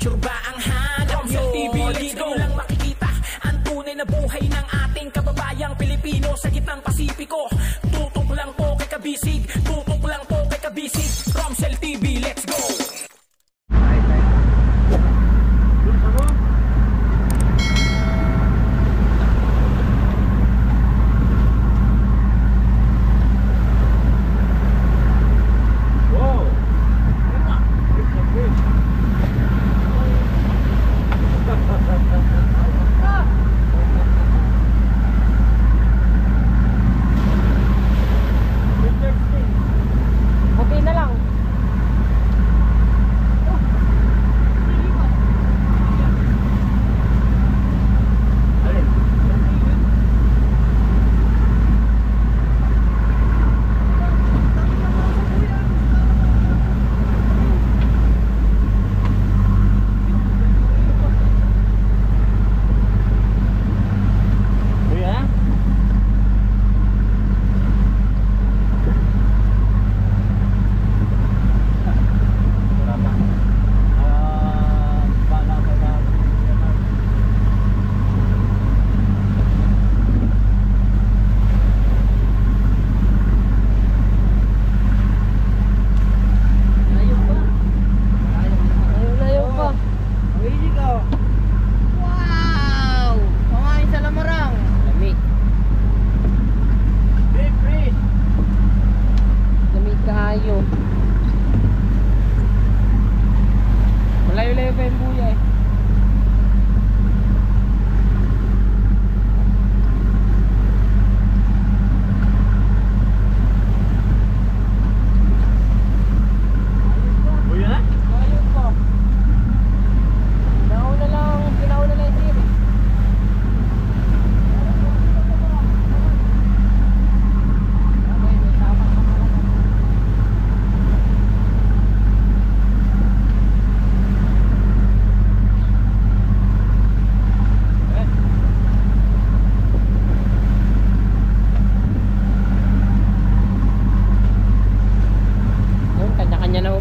picture ba ang hanap nyo? TV, let's go! Lang makikita ang tunay na buhay ng ating kababayang Pilipino sa gitnang Pasipiko. Tutok lang po kay Kabisig, tutok lang po kay Kabisig. Romsel TV, let's go! Malayo-layo pa yung buya eh. Buya na? Malayo pa. Pinauna lang yung tiri.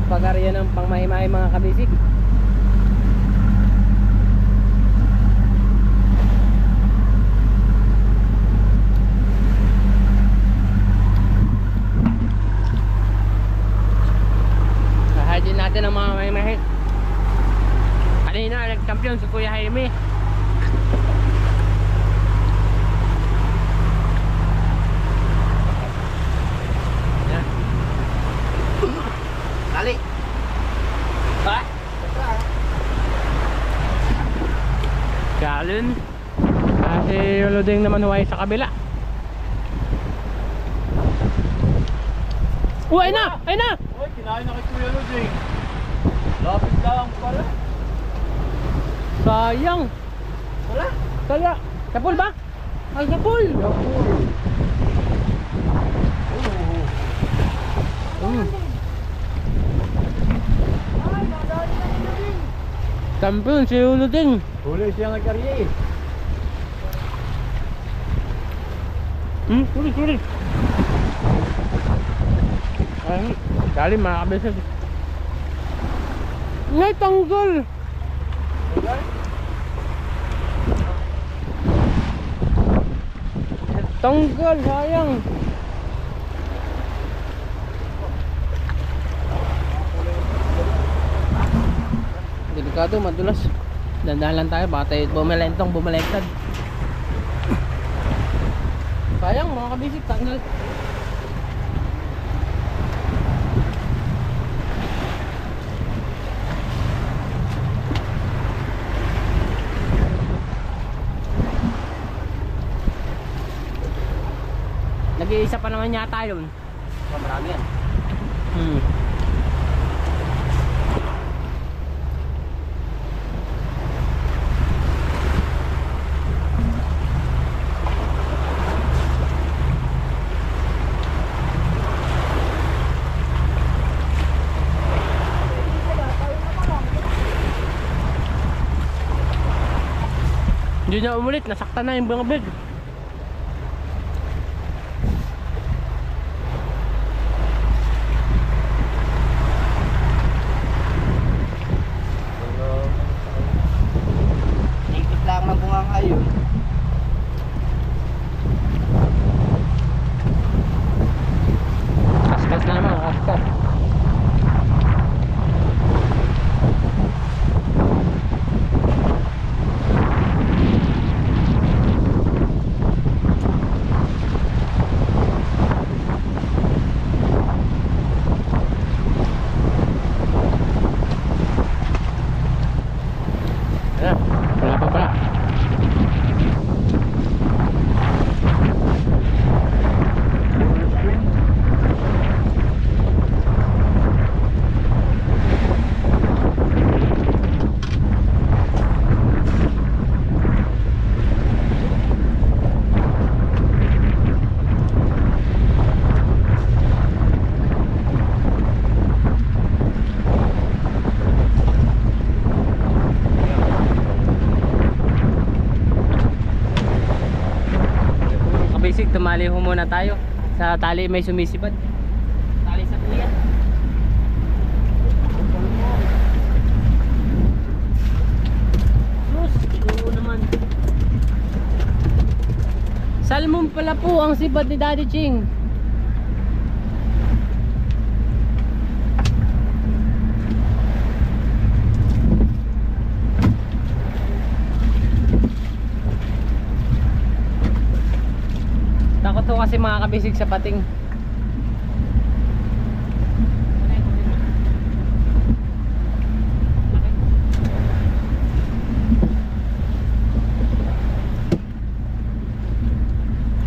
Pag-arya ng pangmahimahi mga kabisig. Sahadin natin ang mga mahimahi. Kanina nag-champion si Kuya Jaime. Dali. Ha? Galon. Kasi uluding naman huway sa kabila. Ay na! Ay na! Uy, kinain na kay Kuya Luding. Lapit lang pala. Sayang. Wala? Kaya, kapul ba? Ay, kapul! Champion si Uluding. Huli siya nagkarye eh. Huli. Ay, dali mga kabisig. Ngay, tanggal. Tanggal, sayang. Delikado, madulas. Dandahan lang tayo, baka tayo bumalentad. Sayang mga kabisig, tanggal. Nag-iisa pa naman yata yun. Marami yan. Hindi na umulit, nasaktan na yung mga big. Ayun. Kaskas na naman, kaskas. Ayan, wala pa pala. Basic, tumali ho muna tayo sa tali, may sumisipad tali sa kuya. Sus, oo naman. Salmon pala po ang sipad ni Daddy Ching. Takot ho kasi mga kabisig sa pating.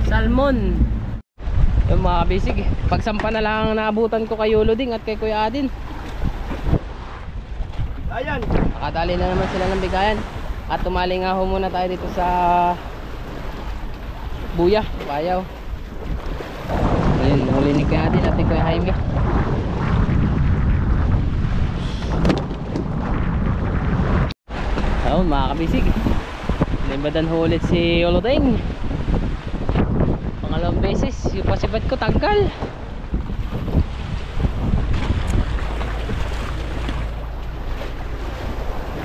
Salmon. Yung mga kabisig, pagsampa na lang naabutan ko kay Yoloding at kay Kuya Adin. Ayan. Nakadali na naman sila ng bigayan. At tumali nga ho muna tayo dito sa Buya, Bayaw. Ayun, huli ni Kuya Adin at ni Kuya Jaime. Ayun mga kabisig, naibadan ho ulit si Yoloding. Pangalawang beses, yung pasibat ko tanggal.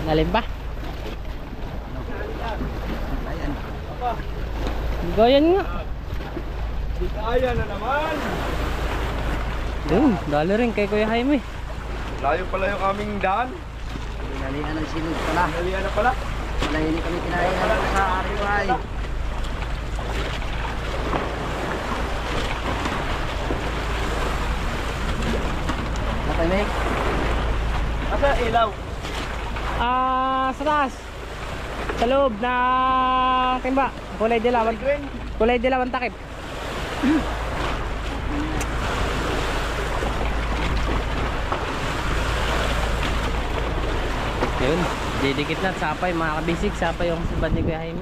Nalim ba? Gayan nga. Kaya na naman. Yun, dali rin kay Kuya Jaime. Layo pala yung aming daan. Pinalian ng sinug pala. Nalian na pala. Malayo ni kami kinahingan sa Ariway. Napay, Mek? Asa ilaw? Sa taas. Sa loob na timba. Kulay dilawan. Kulay dilawan takip. Yun, didikit na sapay mga kabisig, sapay yung sibad ni Kuya Jaime.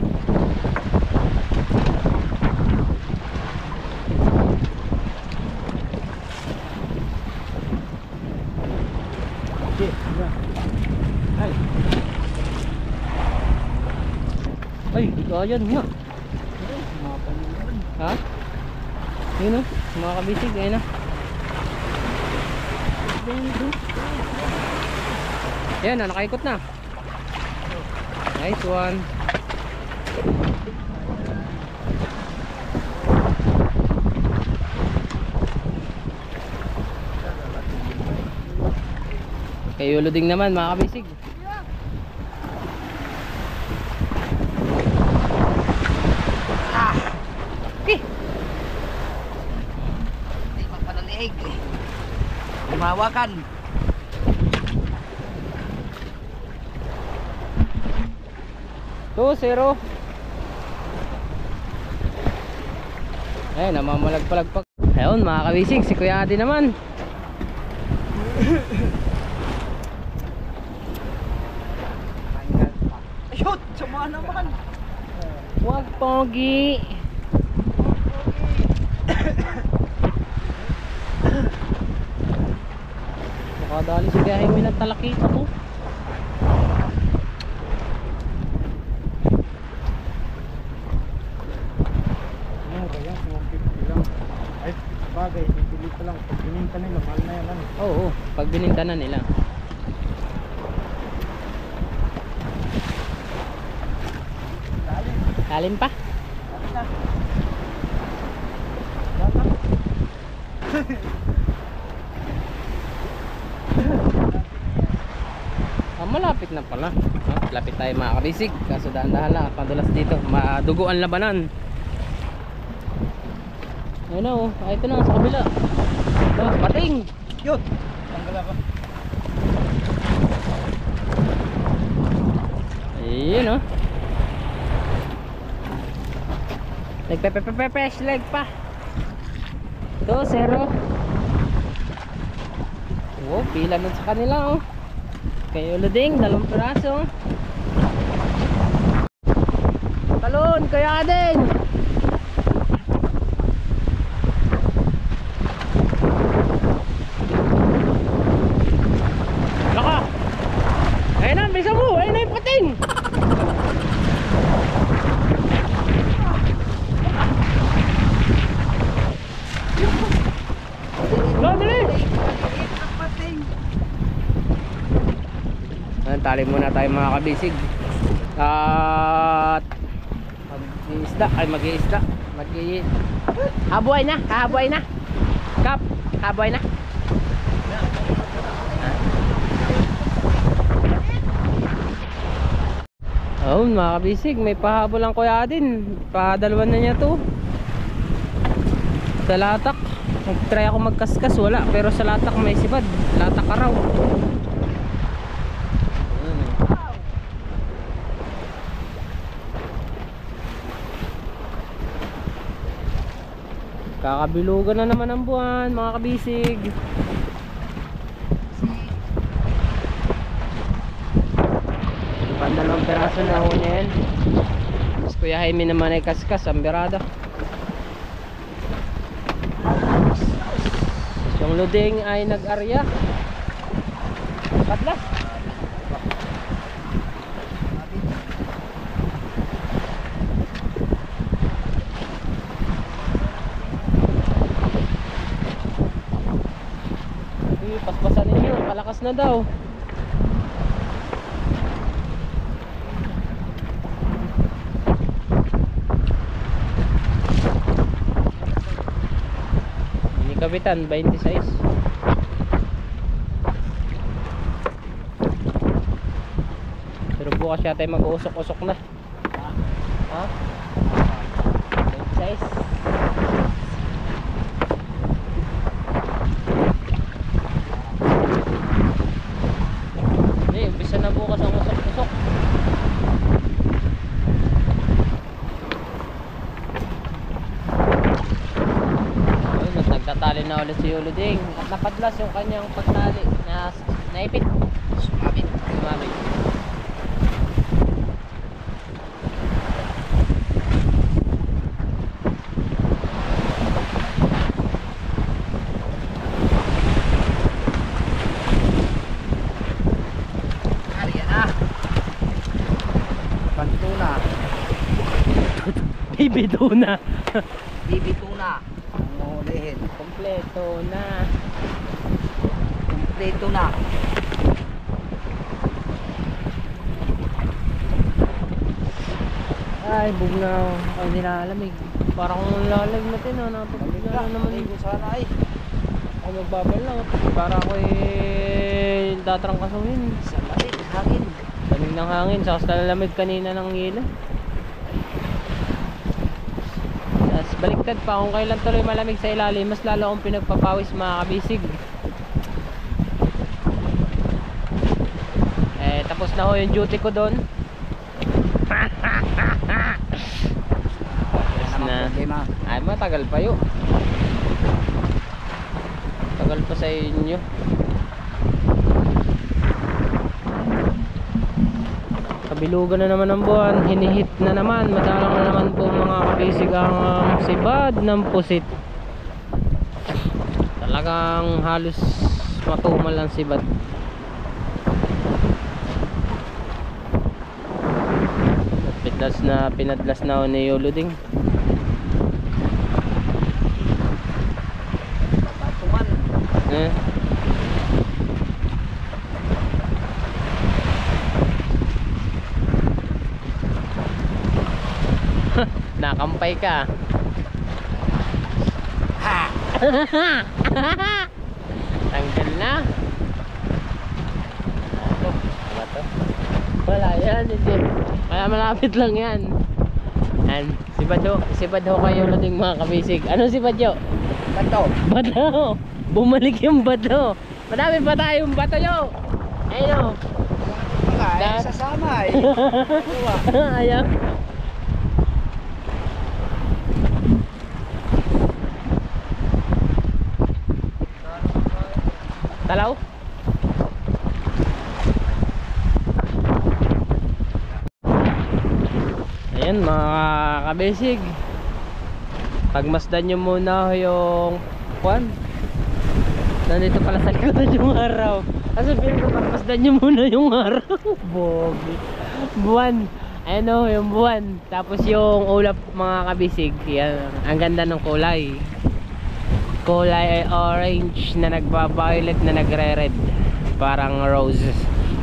Ay, ayan nga. Ha? Yun o, mga kabisig, ayun na. Ayan na, nakaikot na. Nice one. Kay Yoloding naman mga kabisig. Hindi magpanaliig. Lumawakan. Zero. Ayun, namamalag-palagpag. Ayun mga kabisig, si Kuya Adi naman. Shoot! Sama naman! Wag pogi. Nakadali si Kuya Jaime ng talakita ko. Ay, bagay, bibili pa lang. Pag bininta nila, mahal na yan. Ano? Oo, pag bininta na nila. Lalim pa. Malapit na pala. Lapit tayo mga kabisig. Kaso dahan-dahan lang at madulas dito. Madugo ang labanan. Ayun na oh. Ito na sa kabila. Pating. Yun. Tanggal ako. Ayun oh. Nagpe-fresh leg pa. Ito, 0. Oh, pila nun sa kanila oh. Kayo Luding, 2 piraso. Talon, kaya din. Laka. Ayun na, bisa mo. Ayun na yung pating. Dali. Tali muna tayo mga kabisig. At mag-iisda. Habuay na. Kap, habuay na. Oh, mga kabisig, may pahabol ang kuya din. Padalawan na niya to. Sa latak. Nag-try ako magkaskas, wala. Pero sa latak may sibad. Latak ka raw. Kakabilugan na naman ang buwan mga kabisig. Pandalawang peraso na ho niya yan. Mas Kuya Jaime naman ay kaskas ang berada. Yung Luding ay nag-arya. Padlas. Paspasan ninyo, palakas na daw. Ini kapitan 26. Pero bukas yata ay mag-uusok-usok na. Ha? 26. Umpisa na bukas ang usok-usok. Ayun, nagtatali na ulit si Uluding. At napadlas yung kanyang pagtali na naipit. Sumabit. Baby tuna. Baby tuna. Ulihin. Kompleto na. Kompleto na. Ay, bugnaw. Ay, nilalamig. Parang lalag natin ha. Napapagla na naman. Ay, sana ay. Ay, magbabal lang. Para ako datrangkasuhin. Sa lamig, hangin. Lamig ng hangin. Saka sa lamig kanina ng ilo. Baliktad pa kung kailan tuloy malamig sa ilalim, mas lalo akong pinagpapawis mga kabisig. Tapos na ho yung duty ko doon. Ay, matagal pa yun. Tagal pa sa inyo. Kabilugan na naman ang buwan, hinihit na naman, madalang na naman po mga kabisig ang sibad ng pusit. Talagang halos matumal ang sibad. Pinadlas na ni Uluding. Nakampay ka. Ha! Tanggal na. Ano to? Wala yan, hindi. Kaya malapit lang yan. Yan, si Badho kayo nating mga kabisig. Ano si Badyo? Bato. Bato! Bumalik yung bato. Madami pa tayong bato yo. Ayun o. Ay, sasama eh. Ayaw. Talaw? Ayan mga kabisig, pagmasdan nyo muna yung kwan. Nandito pala sa likod yung araw. Kasi pagmasdan nyo muna yung araw. Bogi buwan. Ayan o yung buwan. Tapos yung ulap mga kabisig. Yan. Ang ganda ng kulay. Kulay ay orange na nagba-violet na nagre-red. Parang roses.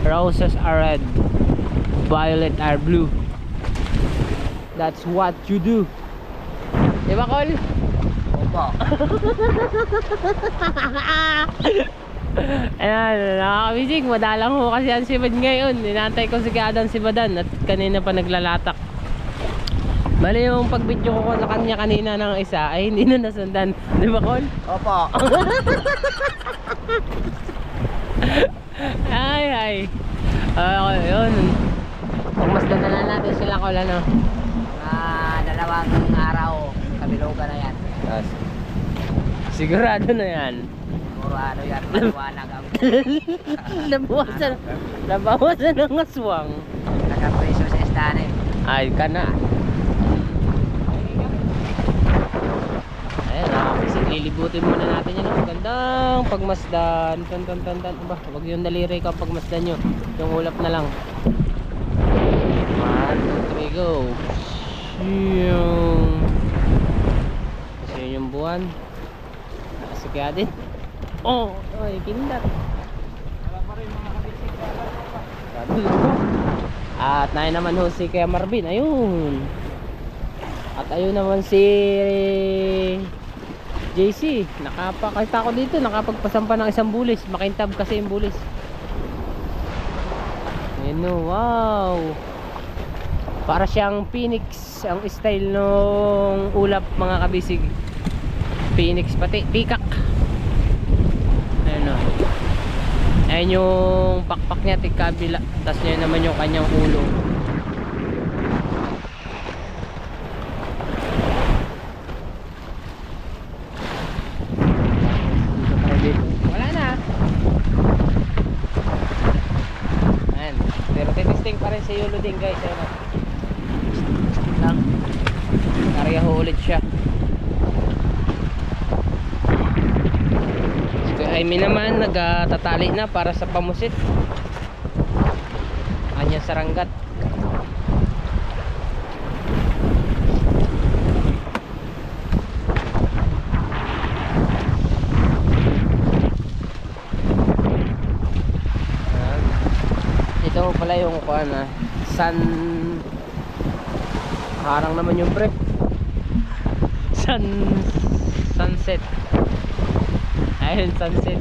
Roses are red, violet are blue. That's what you do. Diba, Col? Opo. Ayan, nakakabisig. Madalang ho kasi ang sibad ngayon. Inantay ko si Kadan si Badan at kanina pa naglalatak. Bali yung pag-video ko sa kanya kanina ng isa ay hindi na nasundan. Di ba, Col? Opo. Ay. Yun. Pagmasdan na lang natin sila, Col, ano? Dalawang araw. Kabilugan na yan. Yes. Sigurado na yan. Siguro ano yan, maliwanag ang Nabawasan ng aswang. nagkapreso sa istanin. Ay ka na. Ayan, nakakabisig. Lilibutin muna natin yan. Gandang pagmasdan. Tan. Ba, wag yung daliri ka pagmasdan nyo. Yung ulap na lang. 1, 2, 3, go. Kasi yun yung buwan. Nakasukya din. Oh, ay, pindat. At nahin naman ho si Kuya Marvin. Ayun. At ayun naman si JC. Nakapakita ko dito. Nakapagpasampa ng isang bulis. Makintab kasi yung bulis. Ayun o, wow. Para siyang phoenix ang style nung ulap mga kabisig. Phoenix pati, pikak. Ayun o. Ayun yung pakpak niya tigkabila. Tapos yun naman yung kanyang ulo. Wala na. Ayan. Pero titisting pa rin si Yulo din guys. Ayun lang. Karya ho ulit siya. Amy naman nagtatali na para sa pamusit kanyang saranggat. Ito pala yung harang naman yung brief sunset. Ayun, sunset.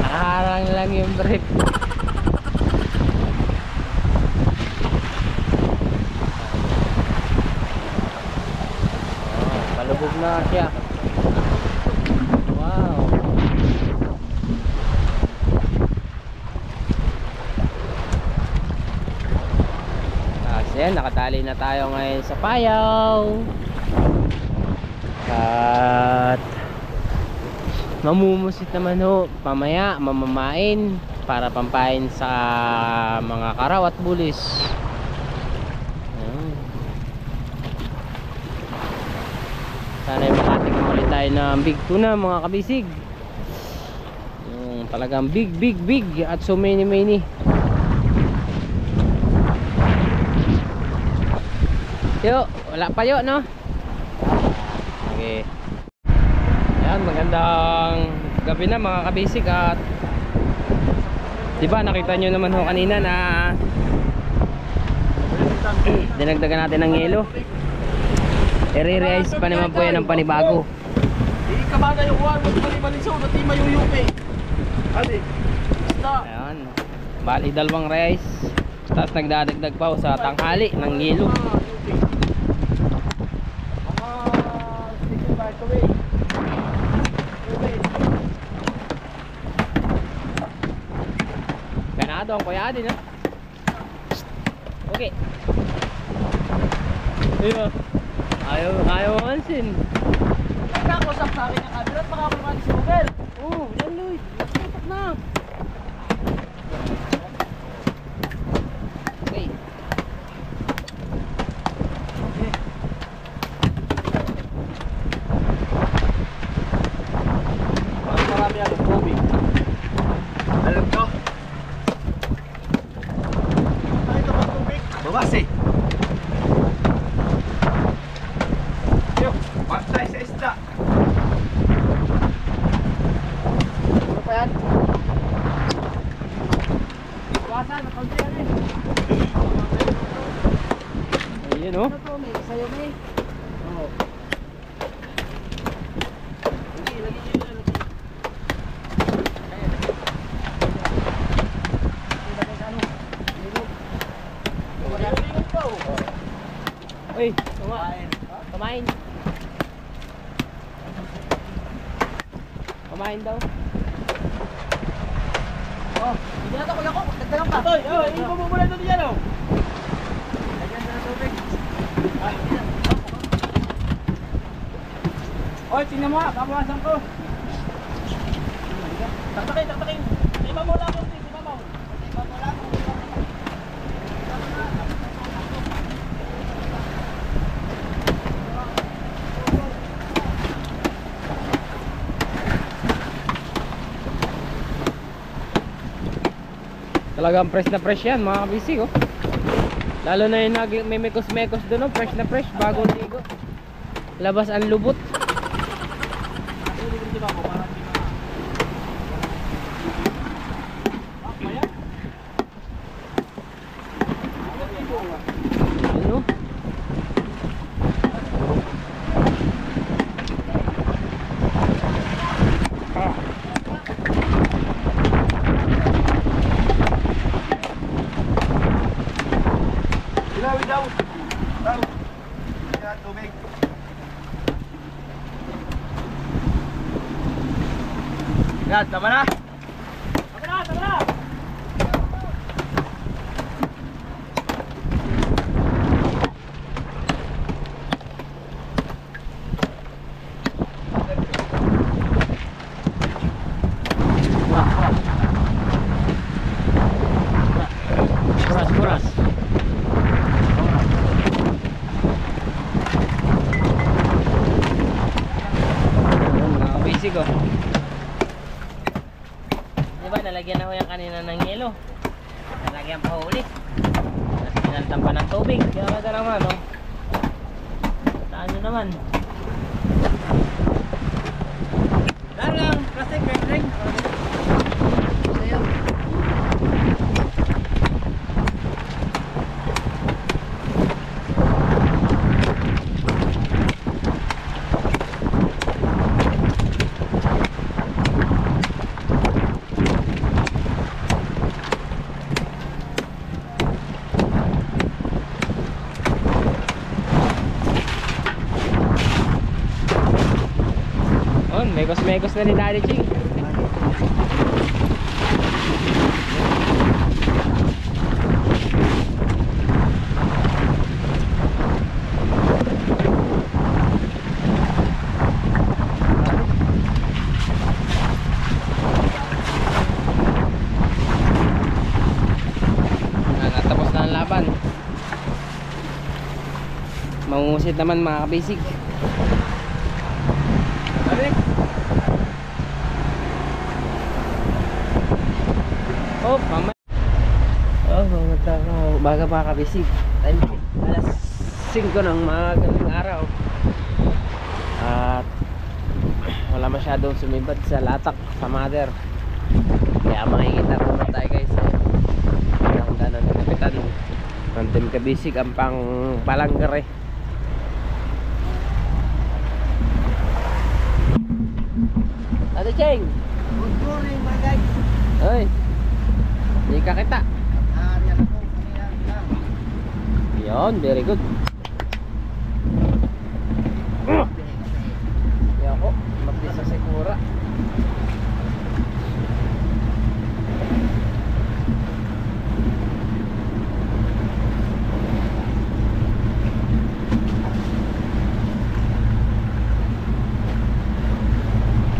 Nakaharang lang yung brief. Palubog na siya. Wow. Ayan, nakatali na tayo ngayon sa payaw. At mamumusit naman ho mamaya, mamamain para pampain sa mga karaw at bulis. Sana ay makatikim ulit tayo ng big tuna mga kabisig. Talagang big at so many. Yo, wala pa yo no? Okay. Ayan, magandang gabi na mga kabisig. At diba nakita nyo naman ho kanina na Dinagdagan natin ng yelo. I-re-realize pa naman po yan ng panibago. Hindi ka ba na yung kuhan mo mali-malisaw na di mayuyupi. Adi. Basta. Ayan. Bali dalawang reais. Tapos nagdadagdag pa sa tanghali ng yelo. Ganado ang kuya din ha. Okay. Ayaw mansin. Nagkakusap sa akin yung camera at makakulungan si Google. Oh, yan Lloyd. Tutok na. Okay. Marami ang tubig. Alam ko. Ay, ito ba tubig? Babas eh. Yo, patay sa isda. Ano pa yan? Iwasan, nakunti yan eh. Ayun oh. Ano to, may sayo may? Oo. Lagi nyo yun. Uy, kumain. Kumain. Kumain daw. Oh, hindi na ito kuya ko. Dagdagan pa. Oy, hindi mo muna ito diyan oh. Lagyan na ng tubig. Oy, tingnan mo ha. Babawasan ko. Taktakin, taktakin. Lima mo lang ako. Lima mo. Lima mo lang ako. Talagang fresh na fresh yan mga kabisig oh. Lalo na yung may mekos-mekos doon oh. Fresh na fresh, bagong ligo. Labas ang lubot. Ano? Ilawi daw. Daw. Kaya tubig. Yan, tama na. Tama na, tama na. Kuras. Mga kabisig oh. Diba nalagyan na ko yan kanina ng yelo. Nalagyan pa ulit. Tapos pinaltan pa ng tubig. Kaya kada naman oh. Saan nyo naman? Lang, plastic, ring. Sayo. Oh, mekos-mekos na ni Daddy Ching. Natapos na ang laban. Mangungusit naman mga kabisig. Balik. Oh, mama. Oh, baga pa kabisig. Time alas 5 ng magaling araw. At wala masyadong sumibad sa latak sa mother. Kaya makikita naman tayo guys. Ang gano'n ng kapitan. Ang Team Kabisig ang pang palanggar eh. Ate Cheng! Good morning mga guys. Oy! Hindi ka kita. Ariyan ako. Kanina lang. Yun, very good. Kaya ako, mapisa sigura.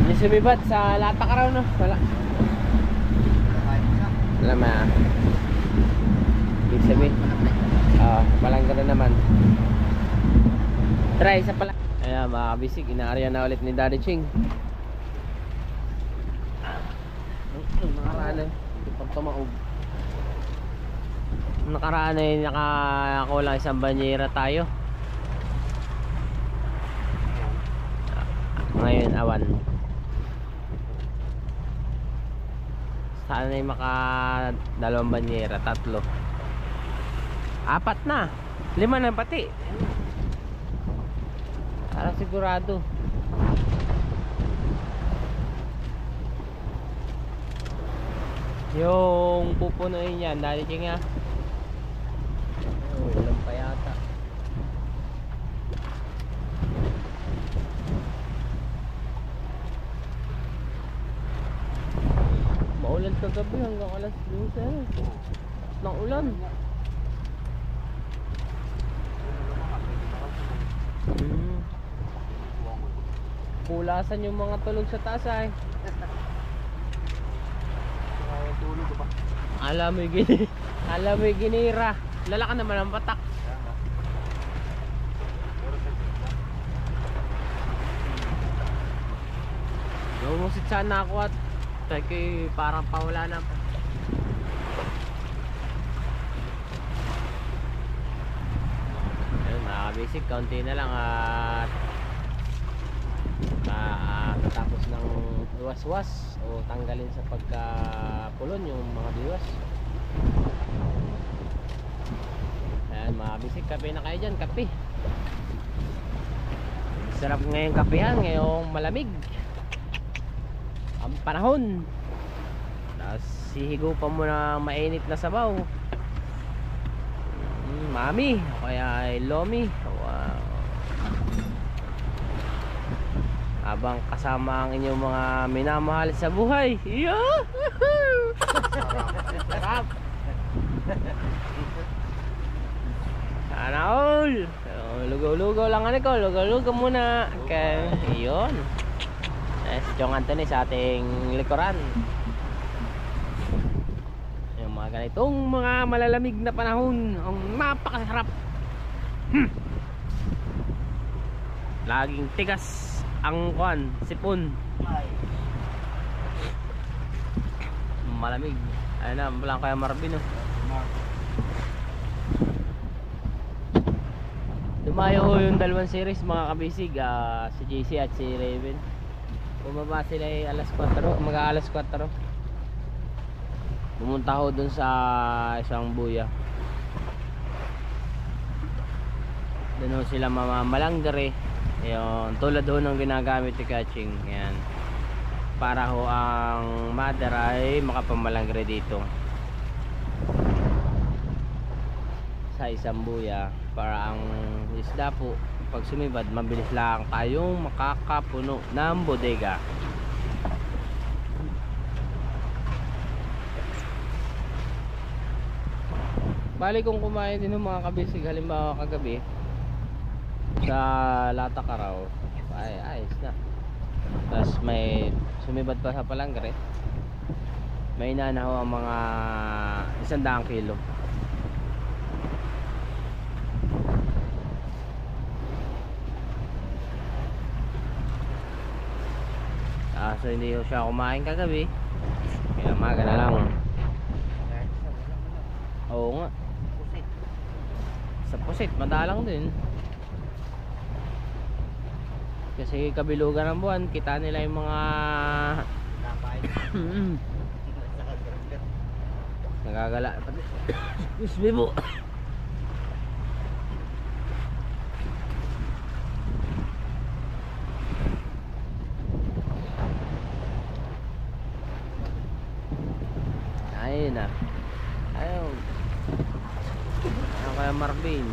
Hindi sumibat sa lata ka raw no? Wala. Wala ma. Ibig sabihin. Palangga na naman. Try sa pala. Ayan mga kabisig, inaarya na ulit ni Daddy Ching. Nakaraan eh, hindi pang tumaog. Nakaraan eh, nakakulang isang banyera tayo. Ngayon awan. Sana ay maka dalawang banyera, 3. 4 na, 5 na pati. Para sigurado. Yung pupunuin yan, dali nga. Oh, ulam pa yata. Maulan kagabi hanggang alas 12 ng ulan. Pulasan yung mga tulog sa taas ay. Alam mo yung ginira. Lalaka naman ang patak. Lumusit sana ako at kay parang pawala na. Ayun mga basic, kaunti na lang at tatapos ng iwas-was o tanggalin sa pagkapulon yung mga diwas. Ayan mga bisik, kape na kayo dyan, kape. Sarap ngayong kapehan, ngayong malamig ang panahon. Tapos sihigo pa mo na mainit na sabaw. Mami o kaya ay lomi. Wow. Habang kasama ang inyong mga minamahal sa buhay. Sarap. Sana all. Lugaw-lugaw lang ko. Lugaw-lugaw muna. Okay. Iyon. Si Chong Anthony sa ating likuran. Yung mga ganitong mga malalamig na panahon. Ang napakasarap. Laging tigas ang kuan, sipon. Malamig. Ayun na, walang kaya Marvin oh. Dumayo yung dalawang series mga kabisig, si JC at si Raven. Bumaba sila ay alas 4, mag-aalas 4. Pumunta ho dun sa isang buya. Doon ho sila mamamalanggar eh. Yung tulad ho ng ginagamit ni Kaching. Yan. Para ho ang mother ay makapamalangre dito sa isang buya. Para ang isda po pag sumibad mabilis lang kayong makakapuno ng bodega. Bali kung kumain din ng mga kabisig, halimbawa kagabi sa lata karaw ay ayos na. Tapos may sumibad pa sa palangre, may inanaho ang mga 100 kilo. So hindi ko siya kumain kagabi, kaya maga na lang. Oo nga, sa pusit madalang din. Kasi kabilugan ng buwan, kita nila yung mga nagagala. Excuse me po. Kuya Marvin.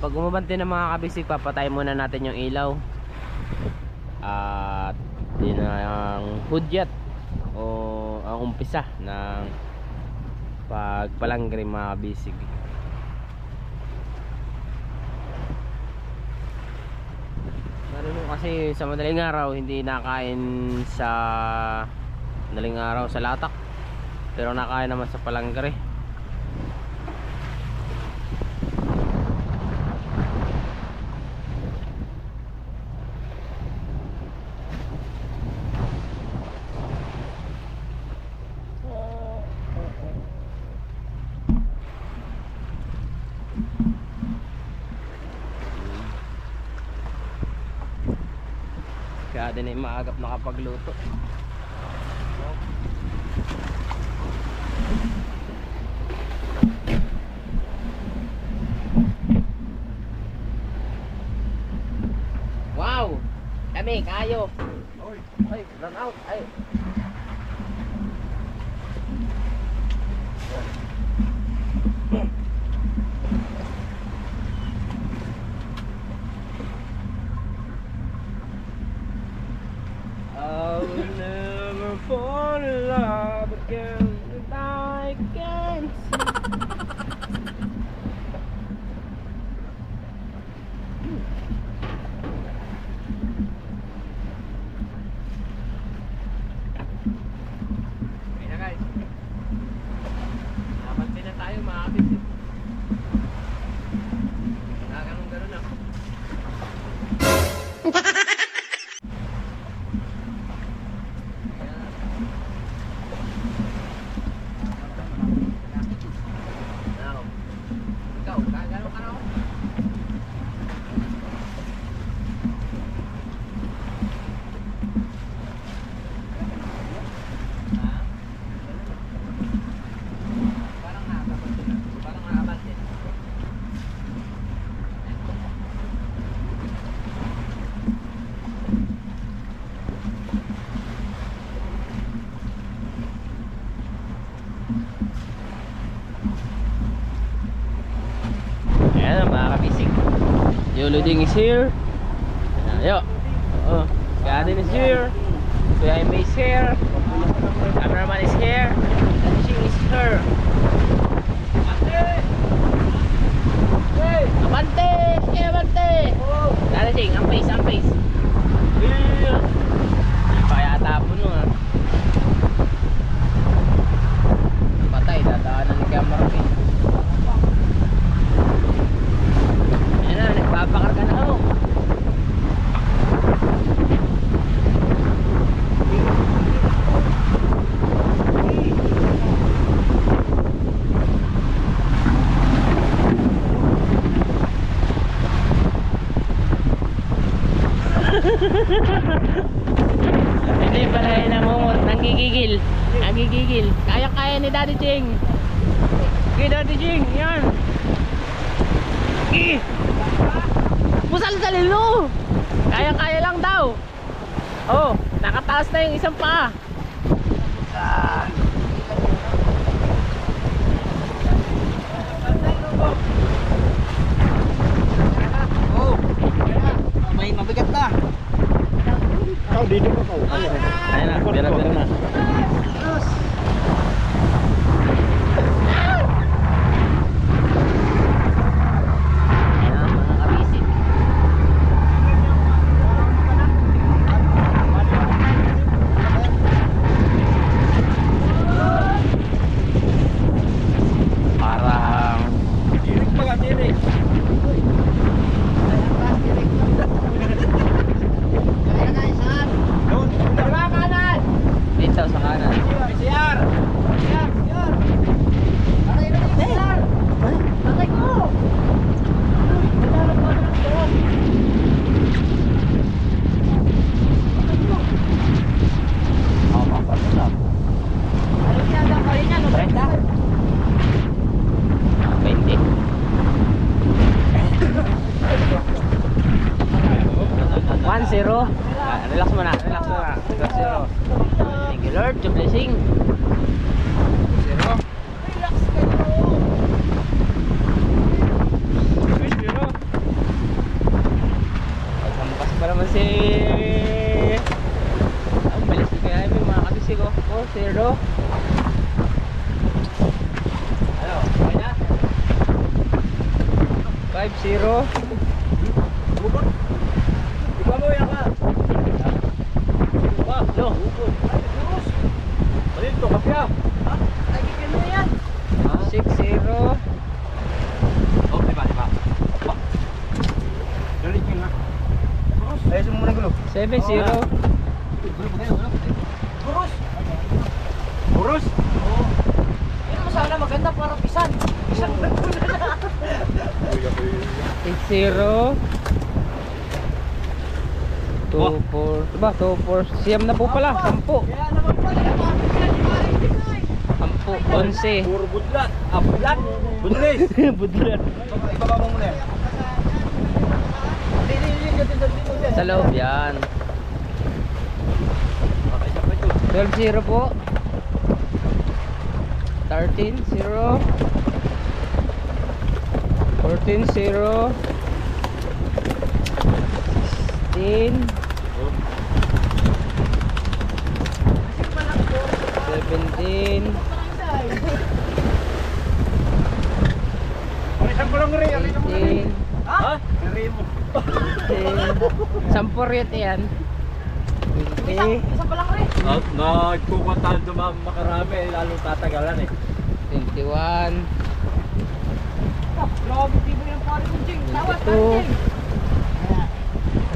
Pag umabanti ng mga kabisig, papatay muna natin yung ilaw. At yun ang hudyat o ang umpisa ng pagpalanggri mga kabisig. Marunong kasi sa madaling araw hindi nakain sa madaling araw sa latak, pero nakain naman sa palanggri. Kaya din ay maagap nakapagluto. Wow! Kami, kayo! Ay, run out! Ay! I will never fall in love again if I can okay na guys, napansin na tayo mga kabisig. Ganun na. Ayan mga kabisig, Yoloding is here. Ayo, Garden is here. Kuya Ime is here. Cameraman is here. Fishing is here. Abante! Abante! Garden, ang pace, ang pace. Kaya tapon mo ha. Patay, dadaanan ni cameraman. Nagpapakarga na ako. Hindi pala yun namumot. Nanggigigil. Nanggigigil. Kaya-kaya ni Daddy Ching. Okay, Daddy Ching. Yan. Musal-salin mo. Kaya-kaya lang daw. Oh, nakataas na yung isang paa. Oh, may mabigat na. Kau dito pa kau. Ayun na, bira-bira na. Dito sa kanan. Siar. Siar, siar. Patay na ni siar. Patay ko. Wala ko na to. Oh, papasok. Ano siya ang kaya niya, no? 20. One zero. Relax muna, relax muna. 1-0. Thank you Lord, to blessing. 0. Relax 0. Iba mo yan ka. Lo. Malin to, kapya. Ay, kikin mo yan. 6-0. Oh, diba. Galit yung nga. Ayos mo muna gulo. 7-0. Burus. Burus. Yun mo sana maganda para pisan. Pisan ba ito na? 8-0. 2-4. Diba? 2-4. Siyam na po pala. 10. Kaya naman pala yung mga pisan. 11. Puro budlat. Budlat. Budlis. Budlat. Ibaba mo muna yan. Sa loob yan. 12-0 po. 13-0. 14-0. 16. 17. Alisan ko lang rin. 18. Ha? Rin mo. 10 yan. 20. Isa pa lang rin. Nagkukuntahan makarami, lalong tatagalan eh. 21. Grabe, di ba yung pare kong Jing? Tawad, Ito. pare Jing.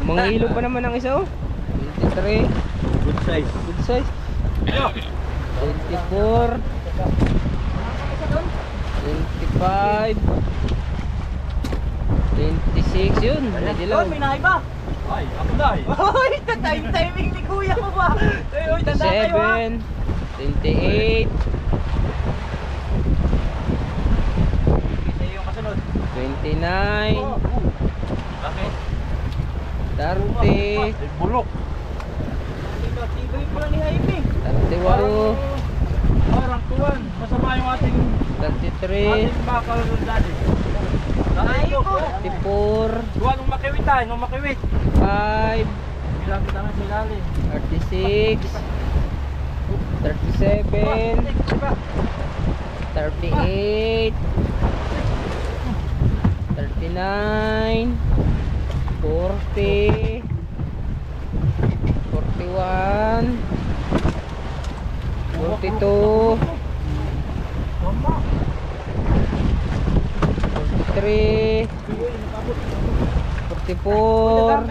Mga ilog pa naman ang isa oh. 23. Good size. Good size. 24. 25. 26 yun. May dilaw. May nahay ba? Ay, ako na eh. Hoy, timing ni kuya ko ba? Hoy, tanda kayo ha? 27. 28. Kita yung kasunod. 29. Bakit? 30. Ay, bulok. Tibay pala ni Jaime. 31. Parang tuwan. Masama yung ating 33. bakal nun dati. Ay, ko. 34. Tuwan nung makiwit tayo, nung makiwit. 5. Bilang kita na silalim. 36. 37. 38. 39. 40. 41. 42. 43. 44.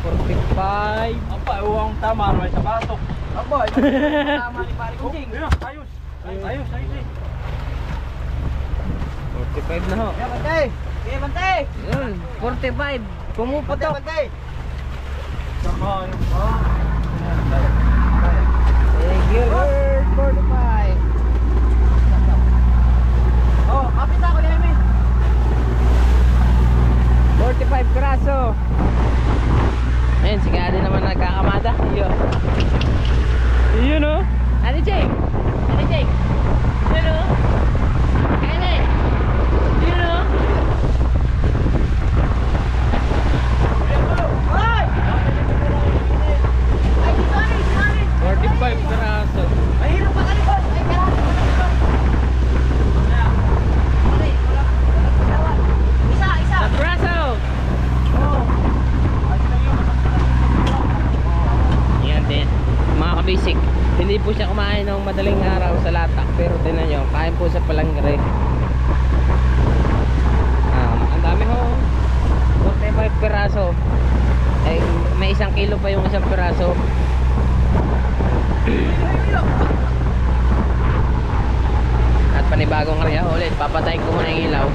45. Apa, uwang tama, may sapatok. Aba, ito tama ni pare kong Jing. Ayos. Ayos eh. 45 na ho. Kaya bantay. Kaya bantay. Yun, 45. Pumuputok. Bantay. Saka yung Regular 45. Oh, kapit ako ni Jaime. 45 piraso. Ayun, si Gadi naman nagkakamada. Yun. Yun o. Ano Jake? Ano Jake? Yun o. Kaya yun o. Hoy! Ay, sorry. 45 piraso. Mahirap pa ka ni boss. Ay, kailangan ko na ito. Sorry, wala tawad. Isa. Sa piraso. Yan din. Mga kabisik. Hindi po siya kumain ng madaling araw sa latak. Pero tinan nyo, kain po sa palangre. Ang dami ho. 45 piraso. Ay, may 1 kilo pa yung 1 piraso. At panibagong karya ulit. Papatayin ko muna yung ilaw.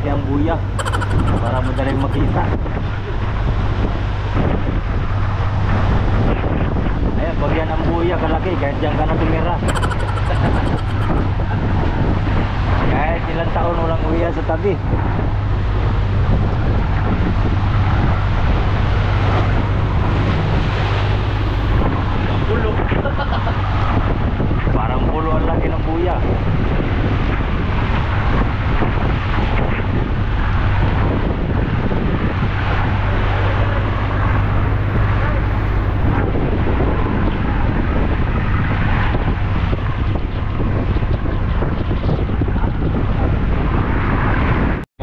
kalaki ang buya para madaling makita. Ayan, pag yan ang buya kalaki, kahit dyan ka na tumira. Kahit ilang taon walang buya sa tabi. Pulo. Parang pulo ang laki ng buya.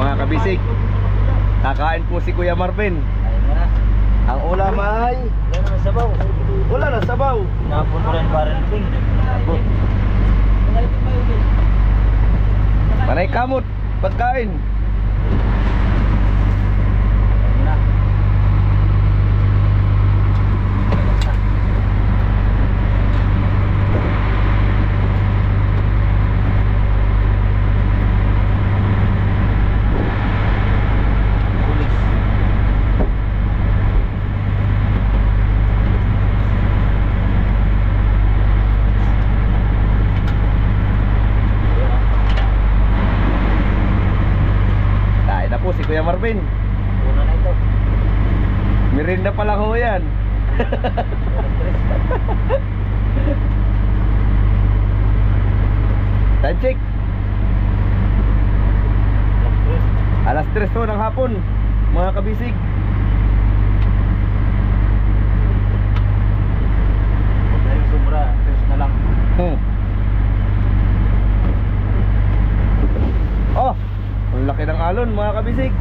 Mga kabisig, kakain po si Kuya Marvin. Ang ulam ay wala na sabaw. Wala na sabaw. Napon ko rin parang ting. Panay kamot, pagkain. Si Kuya Marvin. Una na ito. Merinda pala ho yan. Tanchik. Alas 3 ho ng hapon, mga kabisig. Dahil sobra, 3 na lang. Oh, ang laki ng alon, mga kabisig.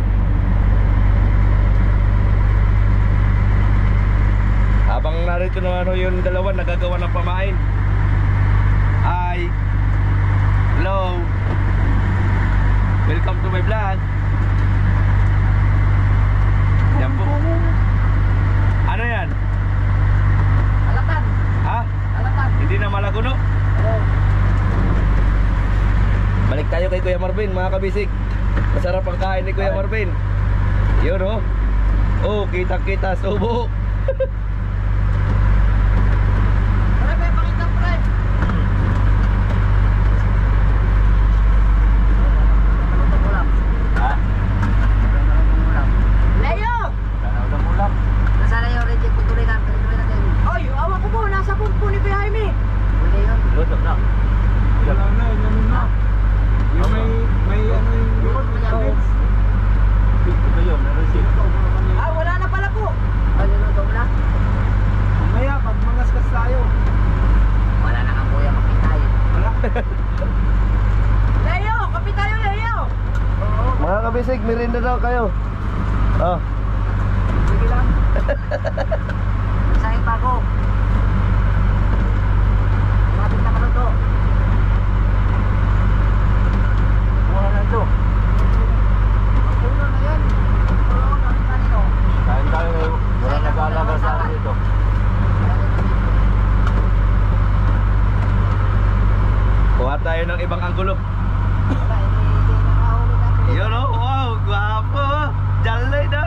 Habang narito naman yung dalawa nagagawa ng pamain. Hi. Hello. Welcome to my vlog. Yan po. Ano yan? Alatan. Ha? Alatan. Hindi na malaguno? Oo. Balik tayo kay Kuya Marvin, mga kabisig. Masarap ang kain ni Kuya Marvin. Yun oh. Oh, kita-kita subo. Pre, may pakita pre. Ha? Leo! Ulang ulam. Nasaan na yung reject ko tulingan? Tuloy natin. Oy, awa ko po. Nasa pumpo ni Kuya Jaime. Pwede yun. Luto na. Wala na, inano na. Yung may ano Yun, yung Ito yun, na-receive. Ah, wala na pala po. Ano na ito na? Mamaya, pag mangaskas tayo. Wala na kang kuya kapitay. Wala. Leo! Kapit tayo, Leo! Mga kabisig, merinda daw kayo. Oh. Sige lang. Sa'yo bago. Mabit na ka na to. Mura na ito. Puno na yan. Puno na rin kanino. Kain tayo ngayon. Wala nag-aalaga sa akin dito. Kuha tayo ng ibang anggulo. Wala, hindi nakahuli natin. Yun oh, wow, gwapo. Jalay na.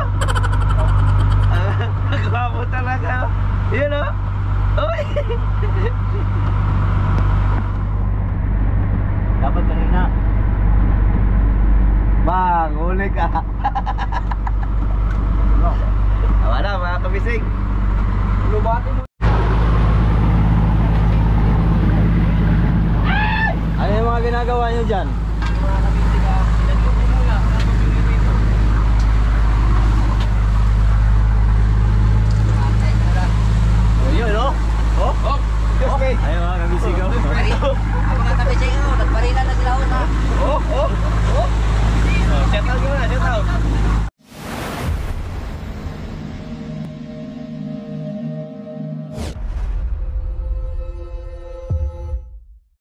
Gwapo talaga. Yun oh. Uy. Dapat kanina. Bang, huli ka. Awa na mga kabisig. Lubati mo. Ano yung mga ginagawa nyo dyan?